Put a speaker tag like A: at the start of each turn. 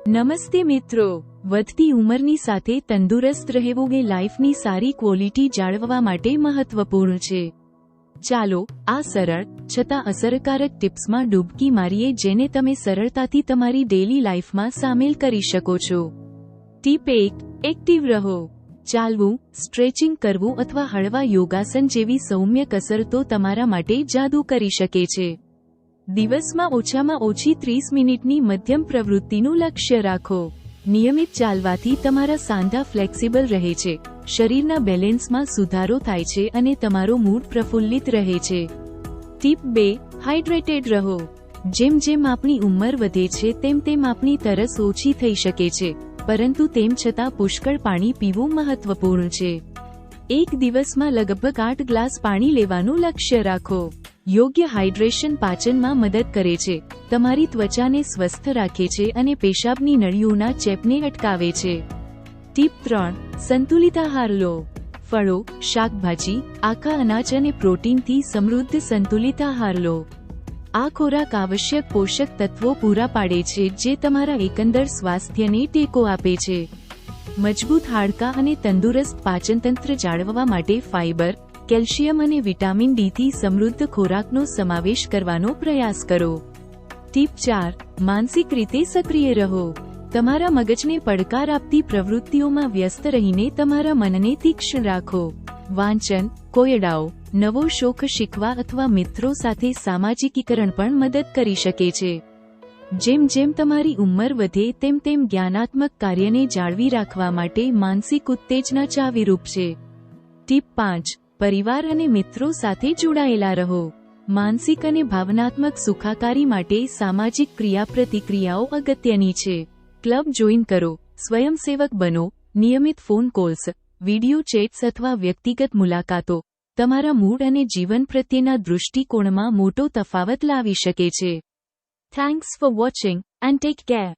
A: નમસ્તે મિત્રો, વધતી ઉંમરની સાથે તંદુરસ્ત રહેવું એ લાઈફની સારી ક્વોલિટી જાળવવા માટે મહત્વપૂર્ણ છે. ચાલો આ સરળ છતાં અસરકારક ટિપ્સમાં ડૂબકી મારીએ જેને તમે સરળતાથી તમારી ડેલી લાઈફમાં સામેલ કરી શકો છો. ટીપ 1. એક્ટિવ રહો. ચાલવું, સ્ટ્રેચિંગ કરવું અથવા હળવા યોગાસન જેવી સૌમ્ય કસરતો તમારા માટે જાદુ કરી શકે છે. દિવસમાં ઓછામાં ઓછી 30 મિનિટની મધ્યમ પ્રવૃત્તિનું લક્ષ્ય રાખો. નિયમિત ચાલવાથી તમારા સાંધા ફ્લેક્સિબલ રહે છે, શરીરના બેલેન્સમાં સુધારો થાય છે અને તમારો મૂડ પ્રફુલ્લિત રહે છે. ટીપ 2. હાઇડ્રેટેડ રહો. જેમ જેમ આપણી ઉંમર વધે છે તેમ તેમ આપણી તરસ ઓછી થઈ શકે છે, પરંતુ તેમ છતાં પુષ્કળ પાણી પીવું મહત્વપૂર્ણ છે. એક દિવસમાં લગભગ 8 ગ્લાસ પાણી લેવાનું લક્ષ્ય રાખો. યોગ્ય હાઇડ્રેશન પાચનમાં મદદ કરે છે, તમારી ત્વચાને સ્વસ્થ રાખે છે અને પેશાબની નળીઓના ચેપને અટકાવે છે. ટીપ 3. સંતુલિત આહાર લો. ફળો, શાકભાજી, આખા અનાજ અને પ્રોટીનથી સમૃદ્ધ સંતુલિત આહાર લો. આ ખોરાક આવશ્યક પોષક તત્વો પૂરા પાડે છે જે તમારા એકંદર સ્વાસ્થ્યને ટેકો આપે છે. મજબૂત હાડકાં અને તંદુરસ્ત પાચનતંત્ર જાળવવા માટે ફાઇબર, કેલ્શિયમ અને વિટામિન ડીથી સમૃદ્ધ ખોરાકનો સમાવેશ કરવાનો પ્રયાસ કરો. ટીપ 4. માનસિક રીતે સક્રિય રહો. તમારા મગજને પડકાર આપતી પ્રવૃત્તિઓમાં વ્યસ્ત રહીને તમારા મનને તીક્ષ્ણ રાખો. વાંચન, કોયડાઓ, નવો શોખ શીખવા અથવા મિત્રો સાથે સામાજિકીકરણ પણ મદદ કરી શકે છે. જેમ જેમ તમારી ઉંમર વધે તેમ તેમ જ્ઞાનાત્મક કાર્યને જાળવી રાખવા માટે માનસિક ઉત્તેજના ચાવીરૂપ છે. ટીપ 5. પરિવાર અને મિત્રો સાથે જોડાયેલા રહો. માનસિક અને ભાવનાત્મક સુખાકારી માટે સામાજિક ક્રિયાપ્રતિક્રિયાઓ અગત્યની છે. ક્લબ જોઈન કરો, સ્વયંસેવક બનો, નિયમિત ફોન કોલ્સ, વિડિયો ચેટ્સ અથવા વ્યક્તિગત મુલાકાતો તમારા મૂડ અને જીવન પ્રત્યેના દૃષ્ટિકોણમાં મોટો તફાવત લાવી શકે છે. Thanks for watching and take care.